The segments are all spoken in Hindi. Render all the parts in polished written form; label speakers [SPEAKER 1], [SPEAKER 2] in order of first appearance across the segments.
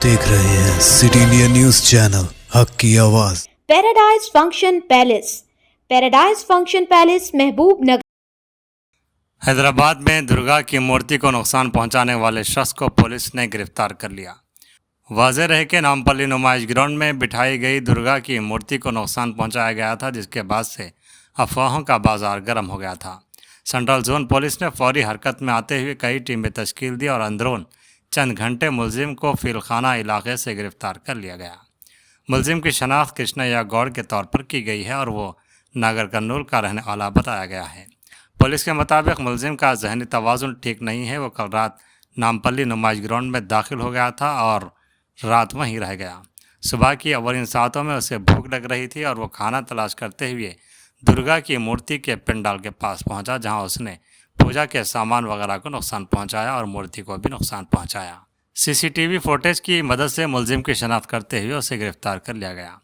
[SPEAKER 1] देख रहे हैं सिटी इंडिया न्यूज चैनल, हक की आवाज।
[SPEAKER 2] पैराडाइज फंक्शन पैलेस महबूब नगर।
[SPEAKER 3] हैदराबाद में दुर्गा की मूर्ति को नुकसान पहुंचाने वाले शख्स को पुलिस ने गिरफ्तार कर लिया। वाज़ेह रहे कि नामपल्ली नुमाइश ग्राउंड में बिठाई गई दुर्गा की मूर्ति को नुकसान पहुंचाया गया था, जिसके बाद से अफवाहों का बाजार गर्म हो गया था। सेंट्रल जोन पुलिस ने फौरी हरकत में आते हुए कई टीमें तश्कील दी और अंदरून चंद घंटे मुलजिम को फिलखाना इलाके से गिरफ्तार कर लिया गया। मुलजिम की शनाख्त कृष्णैया गौड़ के तौर पर की गई है और वो नागर कर्नूल का रहने वाला बताया गया है। पुलिस के मुताबिक मुलजिम का जहनी तवाज़ुन ठीक नहीं है। वो कल रात नामपल्ली नुमाइश ग्राउंड में दाखिल हो गया था और रात वहीं रह गया। सुबह की अवलिन सातों में उसे भूख लग रही थी और वो खाना तलाश करते हुए दुर्गा की मूर्ति के पंडाल के पास पहुंचा, जहां उसने पूजा के सामान वगैरह को नुकसान पहुंचाया और मूर्ति को भी नुकसान पहुंचाया। सीसीटीवी फुटेज की मदद से मुलजिम की शनाख्त करते हुए उसे गिरफ्तार कर लिया गया।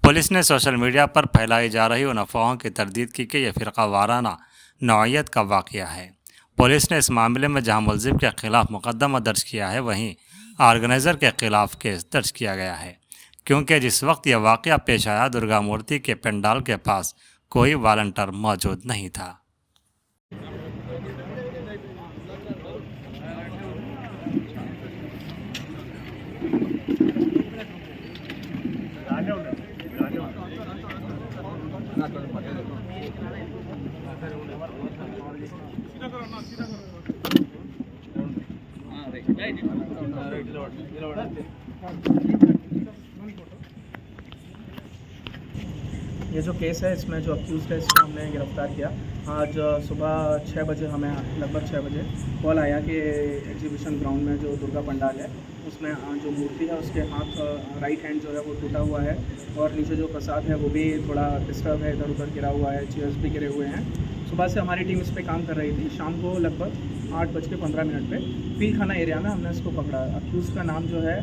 [SPEAKER 3] पुलिस ने सोशल मीडिया पर फैलाई जा रही उन अफवाहों की तरदीद की कि यह फ़िरका वाराना नौइयत का वाक़या है। पुलिस ने इस मामले में जहां मुलजिम के खिलाफ मुकदमा दर्ज किया है, वहीं ऑर्गेनाइज़र के खिलाफ केस दर्ज किया गया है, क्योंकि जिस वक्त यह वाक़या पेश आया दुर्गा मूर्ति के पंडाल के पास कोई वॉलंटियर मौजूद नहीं था।
[SPEAKER 4] ये जो केस है, इसमें जो अक्यूज़ड है इसको हमने गिरफ़्तार किया। आज सुबह 6 बजे हमें लगभग 6 बजे कॉल आया कि एग्जीबिशन ग्राउंड में जो दुर्गा पंडाल है उसमें जो मूर्ति है उसके हाथ राइट हैंड जो है वो टूटा हुआ है और नीचे जो प्रसाद है वो भी थोड़ा डिस्टर्ब है, इधर उधर गिरा हुआ है, चेयर्स भी गिरे हुए हैं। सुबह से हमारी टीम इस पर काम कर रही थी। शाम को लगभग 8:15 पे फिलखाना एरिया में हमने इसको पकड़ा। अक्यूज़ का नाम जो है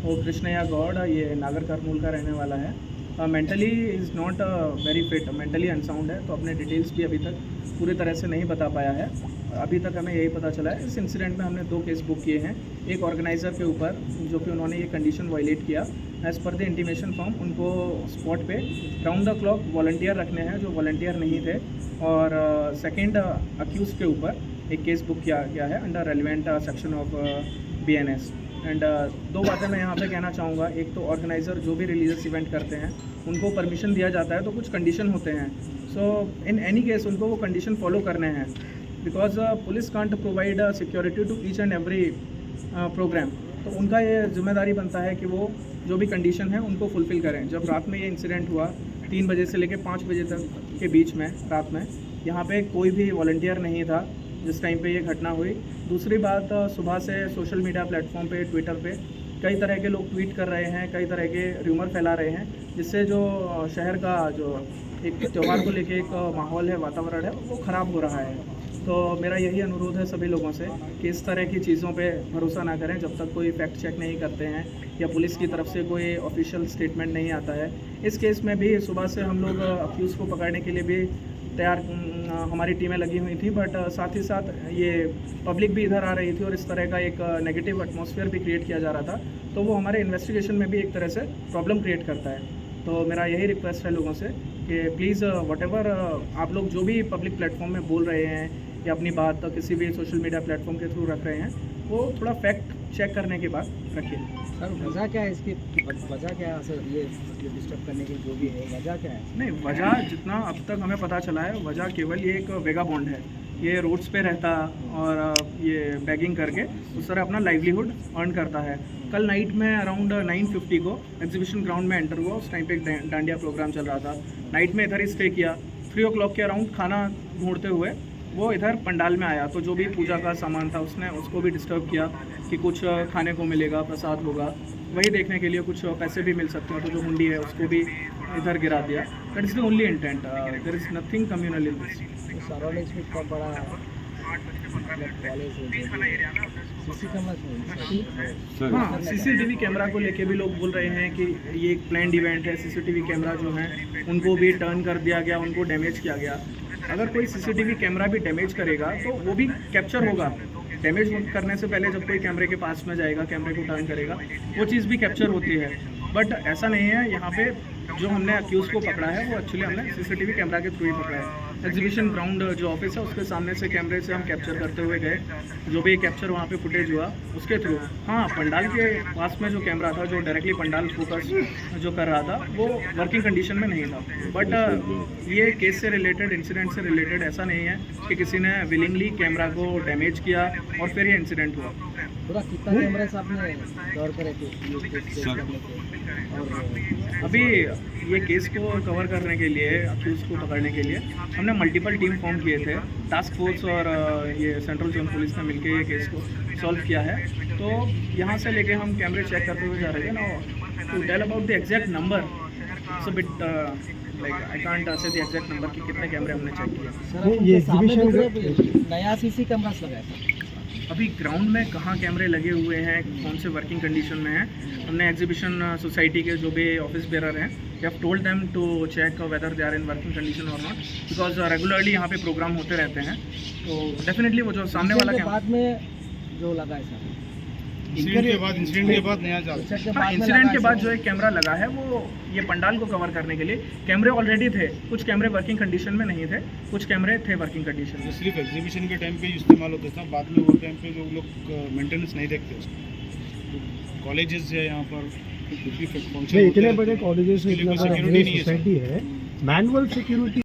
[SPEAKER 4] वो कृष्णैया गौड़, ये नागर कर्नूल का रहने वाला है। Mentally is not very fit, mentally unsound है, तो अपने डिटेल्स भी अभी तक पूरी तरह से नहीं बता पाया है। अभी तक हमें यही पता चला है। इस इंसिडेंट में हमने 2 केस बुक किए हैं। एक ऑर्गेनाइज़र के ऊपर, जो कि उन्होंने ये कंडीशन वायलेट किया। As per the intimation form उनको स्पॉट पे राउंड द क्लॉक वॉलंटियर रखने हैं जो वॉलंटियर नहीं थे। और सेकेंड अक्यूज़ के ऊपर एक केस बुक किया गया है under relevant section of BNS। And 2 बातें मैं यहाँ पे कहना चाहूँगा। एक तो ऑर्गेनाइज़र जो भी रिलीजियस इवेंट करते हैं उनको परमिशन दिया जाता है, तो कुछ कंडीशन होते हैं। सो इन एनी केस उनको वो कंडीशन फॉलो करने हैं, because police can't provide security to each and every program. तो उनका ये जिम्मेदारी बनता है कि वो जो भी कंडीशन है उनको फुलफ़िल करें। जब रात में ये इंसिडेंट हुआ 3 बजे से लेकर 5 बजे तक के बीच में रात में, यहाँ पे कोई भी वॉलंटियर नहीं था जिस टाइम पे ये घटना हुई। दूसरी बात, सुबह से सोशल मीडिया प्लेटफॉर्म पे, ट्विटर पे कई तरह के लोग ट्वीट कर रहे हैं, कई तरह के र्यूमर फैला रहे हैं, जिससे जो शहर का जो एक त्यौहार को लेके एक माहौल है, वातावरण है, वो ख़राब हो रहा है। तो मेरा यही अनुरोध है सभी लोगों से कि इस तरह की चीज़ों पे भरोसा ना करें जब तक कोई फैक्ट चेक नहीं करते हैं या पुलिस की तरफ से कोई ऑफिशियल स्टेटमेंट नहीं आता है। इस केस में भी सुबह से हम लोग अक्यूज़ को पकड़ने के लिए भी तैयार, हमारी टीमें लगी हुई थी, बट साथ ही साथ ये पब्लिक भी इधर आ रही थी और इस तरह का एक नेगेटिव एटमॉस्फेयर भी क्रिएट किया जा रहा था, तो वो हमारे इन्वेस्टिगेशन में भी एक तरह से प्रॉब्लम क्रिएट करता है। तो मेरा यही रिक्वेस्ट है लोगों से कि प्लीज़ व्हाटएवर आप लोग जो भी पब्लिक प्लेटफॉर्म में बोल रहे हैं या अपनी बात किसी भी सोशल मीडिया प्लेटफॉर्म के थ्रू रख रहे हैं, वो थोड़ा फैक्ट चेक करने के बाद रखिए।
[SPEAKER 5] सर वजह क्या है इसकी, वजह क्या है सर, ये डिस्टर्ब करने की जो भी है वजह क्या है?
[SPEAKER 4] नहीं, वजह जितना अब तक हमें पता चला है, वजह केवल ये एक वेगाबॉन्ड है। ये रोड्स पे रहता और ये बैगिंग करके उस तरह अपना लाइवलीहुड अर्न करता है। कल नाइट में अराउंड 9:50 को एग्जीबिशन ग्राउंड में एंटर हुआ। उस टाइम पे एक डांडिया प्रोग्राम चल रहा था। नाइट में इधर ही स्टे किया। 3 o'clock के अराउंड खाना ढूंढते हुए वो इधर पंडाल में आया, तो जो भी पूजा का सामान था उसने उसको भी डिस्टर्ब किया कि कुछ खाने को मिलेगा, प्रसाद होगा, वही देखने के लिए कुछ पैसे भी मिल सकते हैं, तो जो हुंडी है उसको भी इधर गिरा दिया। That is the only intent, there is nothing communal in this.
[SPEAKER 5] Surroundings में बहुत बड़ा
[SPEAKER 4] हाँ, CCTV कैमरा को लेके भी लोग बोल रहे हैं कि ये एक प्लान्ड इवेंट है। CCTV कैमरा जो है उनको भी टर्न कर दिया गया, उनको डैमेज किया गया। अगर कोई CCTV कैमरा भी डैमेज करेगा तो वो भी कैप्चर होगा, डैमेज करने से पहले जब कोई कैमरे के पास में जाएगा, कैमरे को टर्न करेगा, वो चीज़ भी कैप्चर होती है। बट ऐसा नहीं है, यहाँ पे जो हमने अक्यूज़ को पकड़ा है वो एक्चुअली हमने सीसीटीवी कैमरा के थ्रू ही पकड़ा है। एग्जीबिशन ग्राउंड जो ऑफिस है उसके सामने से कैमरे से हम कैप्चर करते हुए गए, जो भी कैप्चर वहाँ पे फुटेज हुआ उसके थ्रू। हाँ, पंडाल के पास में जो कैमरा था जो डायरेक्टली पंडाल फोकस जो कर रहा था वो वर्किंग कंडीशन में नहीं था। बट ये केस से रिलेटेड, इंसिडेंट से रिलेटेड ऐसा नहीं है कि किसी ने विलिंगली कैमरा को डैमेज किया और फिर ये इंसिडेंट हुआ।
[SPEAKER 5] पूरा कितना कैमरास आपने कवर करे थे ये केस करने के? और
[SPEAKER 4] अभी ये केस को कवर करने के लिए, अक्यूज़ को पकड़ने के लिए हमने मल्टीपल टीम फॉर्म किए थे। टास्क फोर्स और ये सेंट्रल जोन पुलिस ने मिलकर ये केस को सॉल्व किया है। तो यहाँ से लेके हम कैमरे चेक करते हुए जा रहे थे ना, to tell about the exact number it's a bit like I can't say the exact number कि कितने कैमरे हमने चेक किए।
[SPEAKER 5] सर ये एग्जीबिशन नया सीसी कैमरास लगाया था।
[SPEAKER 4] अभी ग्राउंड में कहाँ कैमरे लगे हुए हैं, कौन से वर्किंग कंडीशन में हैं, हमने एग्जीबिशन सोसाइटी के जो भी ऑफिस बेरर हैं, we have told them to check whether they are in working condition और नॉट, बिकॉज रेगुलरली यहाँ पे प्रोग्राम होते रहते हैं। तो डेफिनेटली वो जो सामने वाला
[SPEAKER 5] के
[SPEAKER 4] कैमरा,
[SPEAKER 5] बाद में जो लगा है सर,
[SPEAKER 6] इंसिडेंट के बाद नया चाल
[SPEAKER 4] इंसिडेंट के बाद जो एक कैमरा लगा है वो ये पंडाल को कवर करने के लिए, कैमरे ऑलरेडी थे, कुछ कैमरे वर्किंग कंडीशन में नहीं थे, कुछ कैमरे थे वर्किंग कंडीशन में।
[SPEAKER 6] सिर्फ एग्जीबिशन के टाइम पे ही इस्तेमाल होता था, बाद में वो टाइम पे जो लोग मेंटेनेंस नहीं देखते उसका। कॉलेजेस है यहाँ पर, कुछ भी फंक्शन
[SPEAKER 7] इतने बड़े कॉलेजेस में इतना बड़ा
[SPEAKER 6] सिक्योरिटी नहीं है
[SPEAKER 7] सोसाइटी है, मैनुअल सिक्योरिटी